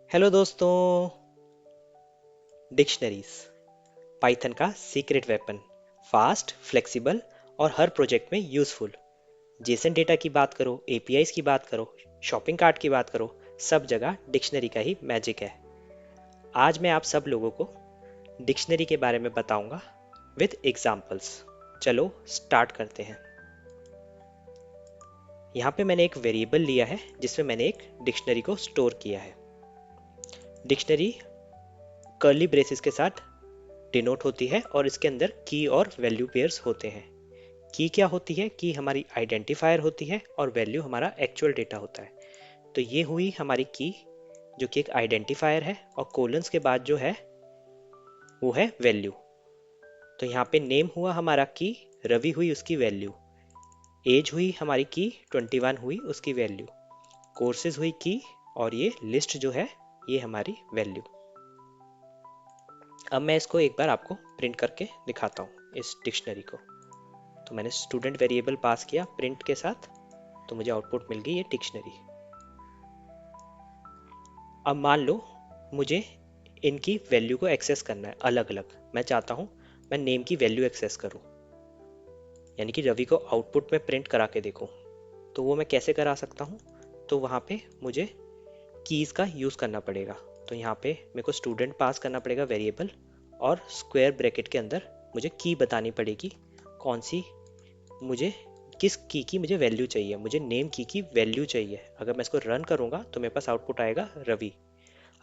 Hello दोस्तों। Dictionaries Python का secret weapon. Fast, flexible और हर प्रोजेक्ट में यूजफुल। जेसन डेटा की बात करो, एपीआईज की बात करो, शॉपिंग कार्ट की बात करो, सब जगह डिक्शनरी का ही मैजिक है। आज मैं आप सब लोगों को डिक्शनरी के बारे में बताऊंगा विद एग्जांपल्स। चलो स्टार्ट करते हैं। यहाँ पे मैंने एक वेरिएबल लिया है जिसमें मैंने एक डिक्शनरी को स्टोर किया है। डिक्शनरी कर्ली ब्रेसेस के साथ डिनोट होती है और इसके अंदर की और वैल्यू पेयर्स होते हैं। की क्या होती है? की हमारी आइडेंटिफायर होती है और वैल्यू हमारा एक्चुअल डेटा होता है। तो ये हुई हमारी की, जो कि एक आइडेंटिफायर है, और कोलन्स के बाद जो है वो है वैल्यू। तो यहाँ पे नेम हुआ हमारा की, रवि हुई उसकी वैल्यू, एज हुई हमारी की, 21 हुई उसकी वैल्यू, कोर्सेज हुई की, और ये लिस्ट जो है ये हमारी वैल्यू। अब मैं इसको एक बार आपको प्रिंट करके दिखाता हूँ इस डिक्शनरी को। तो मैंने स्टूडेंट वेरिएबल पास किया प्रिंट के साथ, तो मुझे आउटपुट मिल गई ये डिक्शनरी। अब मान लो मुझे इनकी वैल्यू को एक्सेस करना है अलग अलग। मैं चाहता हूँ मैं नेम की वैल्यू एक्सेस करूँ, यानी कि रवि को आउटपुट में प्रिंट करा के देखूँ। तो वो मैं कैसे करा सकता हूँ? तो वहाँ पे मुझे कीज़ का यूज़ करना पड़ेगा। तो यहाँ पे मेरे को स्टूडेंट पास करना पड़ेगा वेरिएबल, और स्क्वायर ब्रैकेट के अंदर मुझे की बतानी पड़ेगी कौन सी, मुझे किस की मुझे वैल्यू चाहिए। मुझे नेम की वैल्यू चाहिए। अगर मैं इसको रन करूँगा तो मेरे पास आउटपुट आएगा रवि।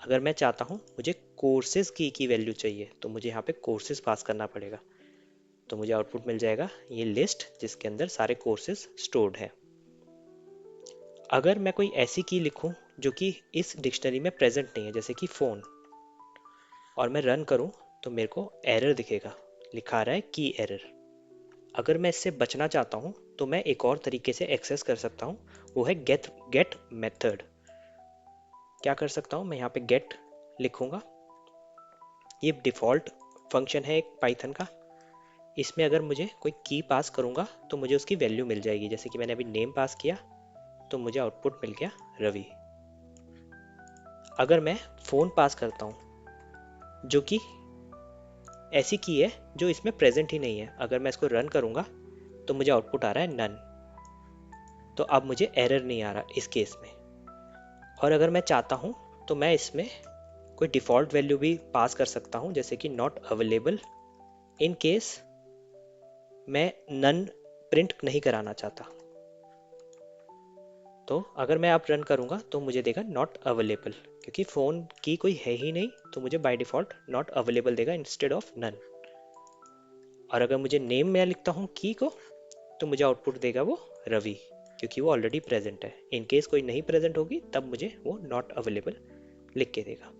अगर मैं चाहता हूँ मुझे कोर्सेज की वैल्यू चाहिए, तो मुझे यहाँ पे कोर्सेज पास करना पड़ेगा। तो मुझे आउटपुट मिल जाएगा ये लिस्ट जिसके अंदर सारे कोर्सेज स्टोर्ड है। अगर मैं कोई ऐसी की लिखूं जो कि इस डिक्शनरी में प्रेजेंट नहीं है, जैसे कि फ़ोन, और मैं रन करूं, तो मेरे को एरर दिखेगा, लिखा रहा है की एरर। अगर मैं इससे बचना चाहता हूं तो मैं एक और तरीके से एक्सेस कर सकता हूं, वो है गेट गेट मेथड। क्या कर सकता हूं? मैं यहाँ पे गेट लिखूंगा। ये डिफ़ॉल्ट फंक्शन है एक पाइथन का। इसमें अगर मुझे कोई की पास करूंगा तो मुझे उसकी वैल्यू मिल जाएगी। जैसे कि मैंने अभी नेम पास किया तो मुझे आउटपुट मिल गया रवि। अगर मैं फ़ोन पास करता हूँ, जो कि ऐसी की है जो इसमें प्रेजेंट ही नहीं है, अगर मैं इसको रन करूंगा तो मुझे आउटपुट आ रहा है नन। तो अब मुझे एरर नहीं आ रहा इस केस में। और अगर मैं चाहता हूँ तो मैं इसमें कोई डिफ़ॉल्ट वैल्यू भी पास कर सकता हूँ, जैसे कि नॉट अवेलेबल, इन केस मैं नन प्रिंट नहीं कराना चाहता। तो अगर मैं आप रन करूंगा तो मुझे देगा नॉट अवेलेबल, क्योंकि फ़ोन की कोई है ही नहीं, तो मुझे बाय डिफ़ॉल्ट नॉट अवेलेबल देगा इंस्टेड ऑफ नन। और अगर मुझे नेम में लिखता हूँ की को, तो मुझे आउटपुट देगा वो रवि, क्योंकि वो ऑलरेडी प्रेजेंट है। इन केस कोई नहीं प्रेजेंट होगी तब मुझे वो नॉट अवेलेबल लिख के देगा।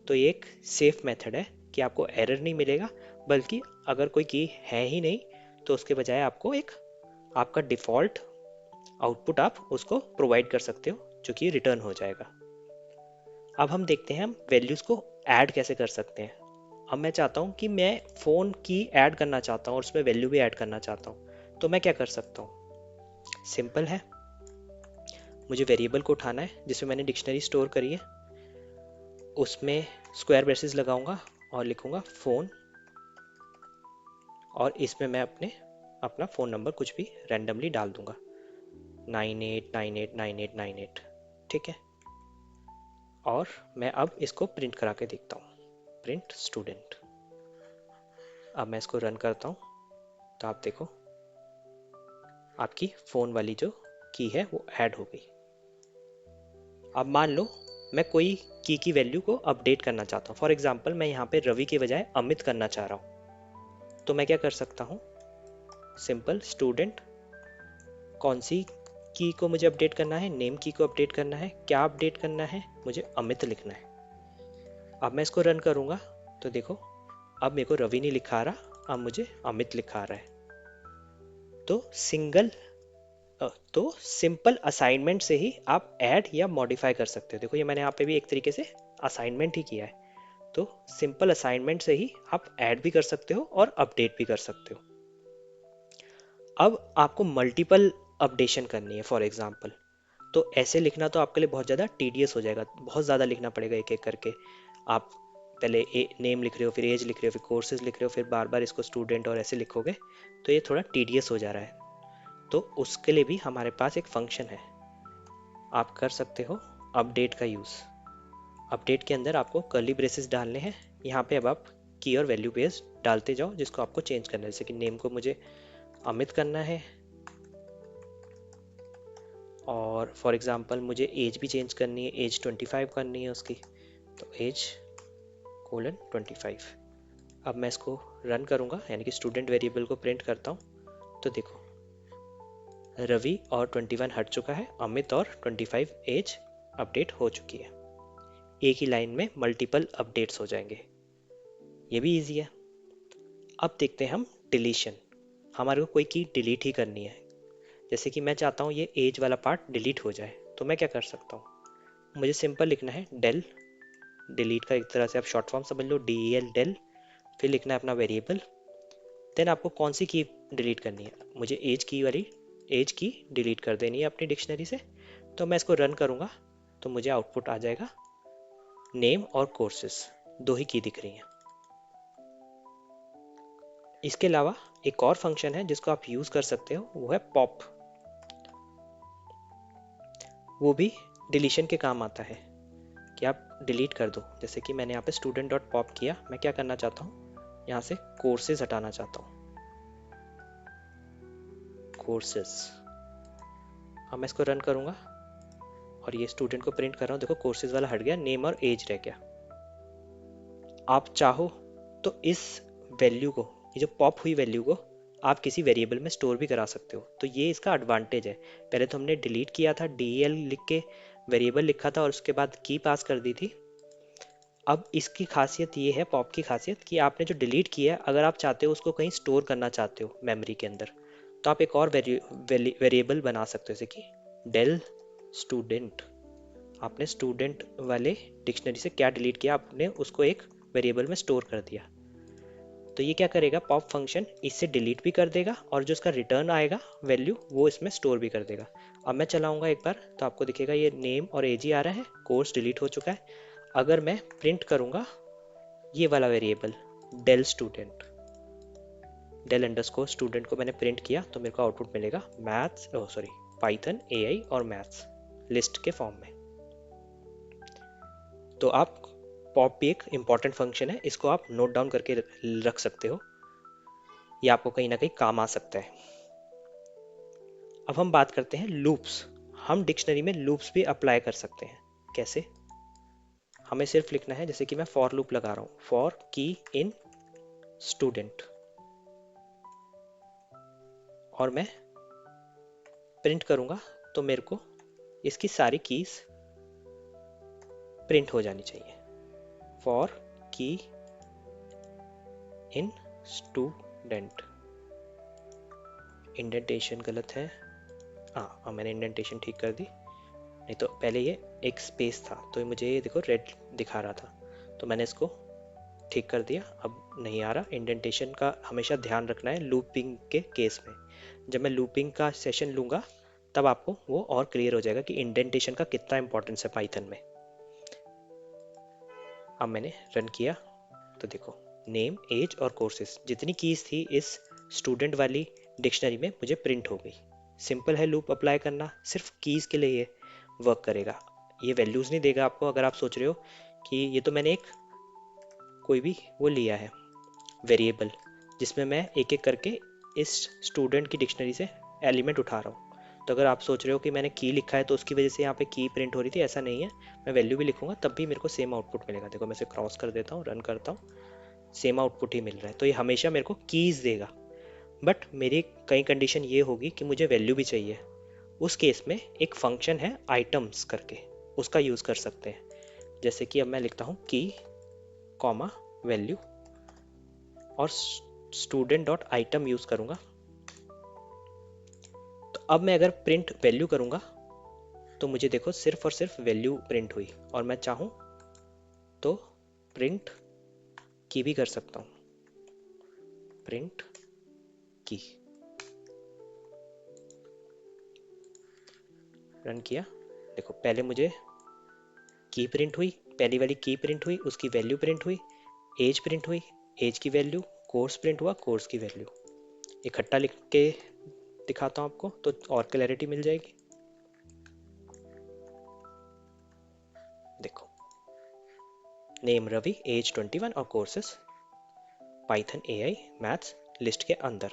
तो ये एक सेफ मेथड है कि आपको एरर नहीं मिलेगा, बल्कि अगर कोई की है ही नहीं तो उसके बजाय आपको एक आपका डिफ़ॉल्ट आउटपुट आप उसको प्रोवाइड कर सकते हो, जो कि रिटर्न हो जाएगा। अब हम देखते हैं हम वैल्यूज़ को ऐड कैसे कर सकते हैं। अब मैं चाहता हूँ कि मैं फ़ोन की ऐड करना चाहता हूँ और उसमें वैल्यू भी ऐड करना चाहता हूँ, तो मैं क्या कर सकता हूँ? सिंपल है, मुझे वेरिएबल को उठाना है जिसमें मैंने डिक्शनरी स्टोर करी है, उसमें स्क्वायर ब्रेसेस लगाऊंगा और लिखूंगा फ़ोन, और इसमें मैं अपना फ़ोन नंबर कुछ भी रैंडमली डाल दूंगा, 98989898। ठीक है। और मैं अब इसको प्रिंट करा के देखता हूँ, प्रिंट स्टूडेंट। अब मैं इसको रन करता हूँ तो आप देखो आपकी फ़ोन वाली जो की है वो ऐड हो गई। अब मान लो मैं कोई की वैल्यू को अपडेट करना चाहता हूँ। फॉर एग्जांपल मैं यहाँ पे रवि के बजाय अमित करना चाह रहा हूँ, तो मैं क्या कर सकता हूँ? सिंपल स्टूडेंट, कौन सी की को मुझे अपडेट करना है? नेम की को अपडेट करना है। क्या अपडेट करना है? मुझे अमित लिखना है। अब मैं इसको रन करूँगा तो देखो अब मेरे को रवि नहीं लिखा रहा, अब मुझे अमित लिखा रहा है। तो सिंपल असाइनमेंट से ही आप ऐड या मॉडिफाई कर सकते हो। देखो ये मैंने यहाँ पे भी एक तरीके से असाइनमेंट ही किया है। तो सिंपल असाइनमेंट से ही आप ऐड भी कर सकते हो और अपडेट भी कर सकते हो। अब आपको मल्टीपल अपडेशन करनी है फॉर एग्जांपल, तो ऐसे लिखना तो आपके लिए बहुत ज़्यादा टीडियस हो जाएगा, बहुत ज़्यादा लिखना पड़ेगा एक एक करके। आप पहले नेम लिख रहे हो, फिर एज लिख रहे हो, फिर कोर्सेज लिख रहे हो, फिर बार बार इसको स्टूडेंट और ऐसे लिखोगे तो ये थोड़ा टीडियस हो जा रहा है। तो उसके लिए भी हमारे पास एक फंक्शन है, आप कर सकते हो अपडेट का यूज़। अपडेट के अंदर आपको कर्ली ब्रेसेस डालने हैं। यहाँ पे अब आप की और वैल्यू बेस डालते जाओ जिसको आपको चेंज करना है। जैसे कि नेम को मुझे अमित करना है, और फॉर एग्जांपल मुझे एज भी चेंज करनी है, एज 25 करनी है उसकी, तो एज कोलन 25। अब मैं इसको रन करूँगा, यानी कि स्टूडेंट वेरिएबल को प्रिंट करता हूँ, तो देखो रवि और 21 हट चुका है, अमित और 25 एज अपडेट हो चुकी है। एक ही लाइन में मल्टीपल अपडेट्स हो जाएंगे, ये भी इजी है। अब देखते हैं हम डिलीशन। हमारे को कोई की डिलीट ही करनी है। जैसे कि मैं चाहता हूँ ये एज वाला पार्ट डिलीट हो जाए, तो मैं क्या कर सकता हूँ, मुझे सिंपल लिखना है डेल, डिलीट का एक तरह से आप शॉर्ट फॉर्म समझ लो, DEL डेल, फिर लिखना है अपना वेरिएबल। देन आपको कौन सी की डिलीट करनी है, मुझे एज की वाली एज की डिलीट कर देनी है अपनी डिक्शनरी से। तो मैं इसको रन करूँगा तो मुझे आउटपुट आ जाएगा नेम और कोर्सेस, दो ही की दिख रही हैं। इसके अलावा एक और फंक्शन है जिसको आप यूज़ कर सकते हो, वो है पॉप। वो भी डिलीशन के काम आता है कि आप डिलीट कर दो। जैसे कि मैंने यहाँ पे स्टूडेंट डॉट पॉप किया, मैं क्या करना चाहता हूँ, यहाँ से कोर्सेज हटाना चाहता हूँ, कोर्सेज। अब मैं इसको रन करूँगा और ये स्टूडेंट को प्रिंट कर रहा हूँ, देखो कोर्सेज वाला हट गया, नेम और एज रह गया। आप चाहो तो इस वैल्यू को, ये जो पॉप हुई वैल्यू को आप किसी वेरिएबल में स्टोर भी करा सकते हो, तो ये इसका एडवांटेज है। पहले तो हमने डिलीट किया था, DEL लिख के वेरिएबल लिखा था और उसके बाद की पास कर दी थी। अब इसकी खासियत ये है, पॉप की खासियत, कि आपने जो डिलीट किया है अगर आप चाहते हो उसको कहीं स्टोर करना चाहते हो मेमोरी के अंदर, तो आप एक और वेरिएबल बना सकते हो, जैसे कि डेल स्टूडेंट। आपने स्टूडेंट वाले डिक्शनरी से क्या डिलीट किया, आपने उसको एक वेरिएबल में स्टोर कर दिया। तो ये क्या करेगा, पॉप फंक्शन इससे डिलीट भी कर देगा और जो उसका रिटर्न आएगा वैल्यू वो इसमें स्टोर भी कर देगा। अब मैं चलाऊंगा एक बार तो आपको दिखेगा ये नेम और एज ही आ रहा है, कोर्स डिलीट हो चुका है। अगर मैं प्रिंट करूंगा ये वाला variable del student, del underscore student को मैंने प्रिंट किया, तो मेरे को आउटपुट मिलेगा मैथ्स, सॉरी पाइथन AI और मैथ्स लिस्ट के फॉर्म में। तो आप पॉप भी एक इम्पॉर्टेंट फंक्शन है, इसको आप नोट डाउन करके रख सकते हो, ये आपको कहीं ना कहीं काम आ सकता है। अब हम बात करते हैं लूप्स। हम डिक्शनरी में लूप्स भी अप्लाई कर सकते हैं। कैसे, हमें सिर्फ लिखना है, जैसे कि मैं फॉर लूप लगा रहा हूँ, फॉर की इन स्टूडेंट, और मैं प्रिंट करूंगा तो मेरे को इसकी सारी कीज प्रिंट हो जानी चाहिए। फॉर की इन स्टूडेंट, इंडेंटेशन गलत है, हाँ मैंने इंडेंटेशन ठीक कर दी, नहीं तो पहले ये एक स्पेस था तो मुझे ये देखो रेड दिखा रहा था, तो मैंने इसको ठीक कर दिया, अब नहीं आ रहा। इंडेंटेशन का हमेशा ध्यान रखना है लूपिंग के केस में। जब मैं लूपिंग का सेशन लूँगा तब आपको वो और क्लियर हो जाएगा कि इंडेंटेशन का कितना इंपॉर्टेंस है पाइथन में। अब मैंने रन किया तो देखो नेम एज और कोर्सेज जितनी कीज थी इस स्टूडेंट वाली डिक्शनरी में मुझे प्रिंट हो गई। सिंपल है लूप अप्लाई करना, सिर्फ कीज के लिए ये वर्क करेगा, ये वैल्यूज नहीं देगा आपको। अगर आप सोच रहे हो कि ये तो मैंने एक कोई भी वो लिया है वेरिएबल जिसमें मैं एक एक करके इस स्टूडेंट की डिक्शनरी से एलिमेंट उठा रहा हूँ, तो अगर आप सोच रहे हो कि मैंने की लिखा है तो उसकी वजह से यहाँ पे की प्रिंट हो रही थी, ऐसा नहीं है। मैं वैल्यू भी लिखूंगा तब भी मेरे को सेम आउटपुट मिलेगा। देखो मैं इसे क्रॉस कर देता हूँ, रन करता हूँ, सेम आउटपुट ही मिल रहा है। तो ये हमेशा मेरे को कीज देगा, बट मेरी कई कंडीशन ये होगी कि मुझे वैल्यू भी चाहिए। उस केस में एक फंक्शन है आइटम्स करके, उसका यूज़ कर सकते हैं। जैसे कि अब मैं लिखता हूँ की कॉमा वैल्यू और स्टूडेंट डॉट आइटम यूज़ करूँगा। तो अब मैं अगर प्रिंट वैल्यू करूँगा तो मुझे देखो सिर्फ और सिर्फ वैल्यू प्रिंट हुई, और मैं चाहूँ तो प्रिंट की भी कर सकता हूँ, प्रिंट की, रन किया देखो पहले मुझे की प्रिंट हुई, पहली वाली की प्रिंट हुई, उसकी वैल्यू प्रिंट हुई, एज प्रिंट हुई, एज की वैल्यू, कोर्स प्रिंट हुआ, कोर्स की वैल्यू। इकट्ठा लिख के दिखाता हूँ आपको तो और क्लैरिटी मिल जाएगी। देखो नेम रवि, एज 21 और courses Python AI maths list के अंदर।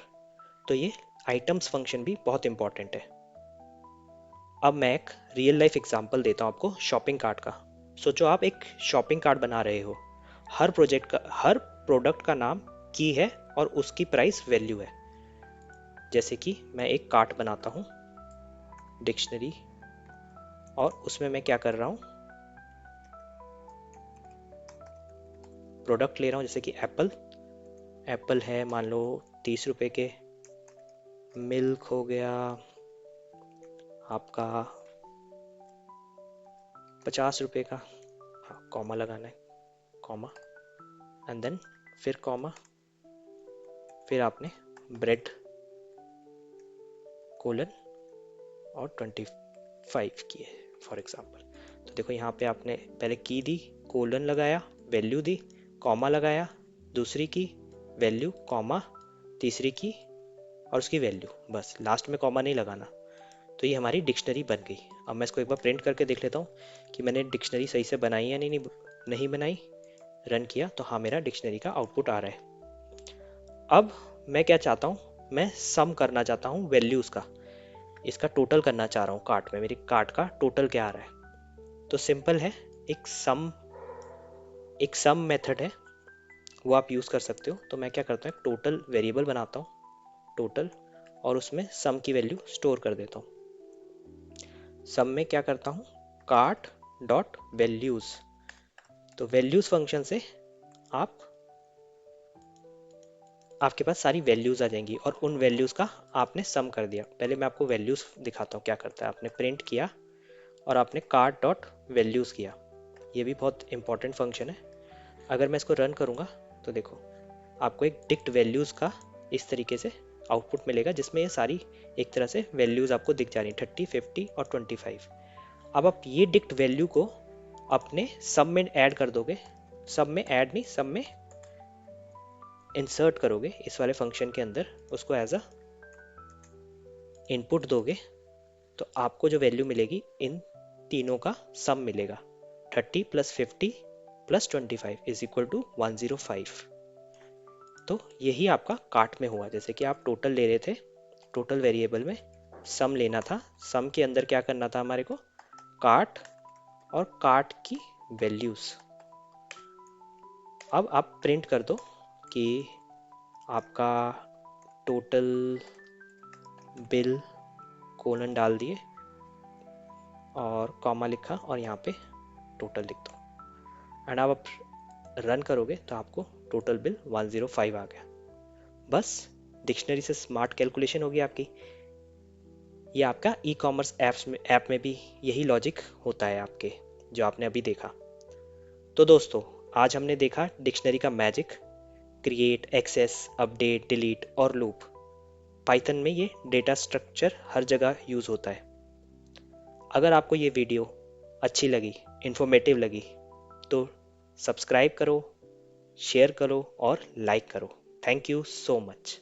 तो ये आइटम्स फंक्शन भी बहुत इंपॉर्टेंट है। अब मैं एक रियल लाइफ एग्जांपल देता हूँ आपको शॉपिंग कार्ट का। सोचो आप एक शॉपिंग कार्ट बना रहे हो, हर प्रोडक्ट का नाम की है और उसकी प्राइस वैल्यू है। जैसे कि मैं एक कार्ट बनाता हूँ डिक्शनरी, और उसमें मैं क्या कर रहा हूँ, प्रोडक्ट ले रहा हूँ जैसे कि एप्पल। एप्पल है मान लो 30 रुपए के, मिल्क हो गया आपका 50 रुपए का। हाँ कॉमा लगाना है, कॉमा एंड देन फिर कॉमा, फिर आपने ब्रेड कोलन और 25 की है फॉर एग्जांपल। तो देखो यहाँ पे आपने पहले की दी, कोलन लगाया, वैल्यू दी, कॉमा लगाया, दूसरी की वैल्यू, कॉमा, तीसरी की और उसकी वैल्यू, बस लास्ट में कॉमा नहीं लगाना। तो ये हमारी डिक्शनरी बन गई। अब मैं इसको एक बार प्रिंट करके देख लेता हूँ कि मैंने डिक्शनरी सही से बनाई या नहीं बनाई। रन किया तो हाँ मेरा डिक्शनरी का आउटपुट आ रहा है। अब मैं क्या चाहता हूँ, मैं सम करना चाहता हूँ वैल्यूज़ का, इसका टोटल करना चाह रहा हूँ कार्ट में, मेरी कार्ट का टोटल क्या आ रहा है। तो सिंपल है, एक सम मेथड है, वो आप यूज़ कर सकते हो। तो मैं क्या करता हूँ, एक टोटल वेरिएबल बनाता हूँ, टोटल, और उसमें सम की वैल्यू स्टोर कर देता हूँ। सम में क्या करता हूँ, कार्ट डॉट वैल्यूज़। तो वैल्यूज़ फंक्शन से आपके पास सारी वैल्यूज़ आ जाएंगी और उन वैल्यूज़ का आपने सम कर दिया। पहले मैं आपको वैल्यूज़ दिखाता हूँ क्या करता है। आपने प्रिंट किया और आपने कार्ट डॉट वैल्यूज़ किया, ये भी बहुत इंपॉर्टेंट फंक्शन है। अगर मैं इसको रन करूँगा तो देखो आपको एक डिक्ट वैल्यूज़ का इस तरीके से आउटपुट मिलेगा, जिसमें ये सारी एक तरह से वैल्यूज़ आपको दिख जा रही, 30, 50 और 25। अब आप ये डिक्ट वैल्यू को अपने सब में ऐड कर दोगे, सब में ऐड नहीं, सब में इंसर्ट करोगे इस वाले फंक्शन के अंदर, उसको एज अ इनपुट दोगे, तो आपको जो वैल्यू मिलेगी इन तीनों का सम मिलेगा। 30 plus 50 plus 25 is equal to 105। तो यही आपका कार्ट में हुआ। जैसे कि आप टोटल ले रहे थे, टोटल वेरिएबल में सम लेना था, सम के अंदर क्या करना था हमारे को, कार्ट और कार्ट की वैल्यूज। अब आप प्रिंट कर दो कि आपका टोटल बिल, कोलन डाल दिए और कॉमा लिखा और यहाँ पे टोटल लिख दो, एंड आप रन करोगे तो आपको टोटल बिल 105 आ गया। बस डिक्शनरी से स्मार्ट कैलकुलेशन होगी आपकी। ये आपका ई कॉमर्स ऐप में भी यही लॉजिक होता है आपके, जो आपने अभी देखा। तो दोस्तों आज हमने देखा डिक्शनरी का magic, create, access, update, delete और लूप। पाइथन में ये डेटा स्ट्रक्चर हर जगह यूज़ होता है। अगर आपको ये वीडियो अच्छी लगी, इन्फॉर्मेटिव लगी, तो सब्सक्राइब करो, शेयर करो और लाइक करो। Thank you so much.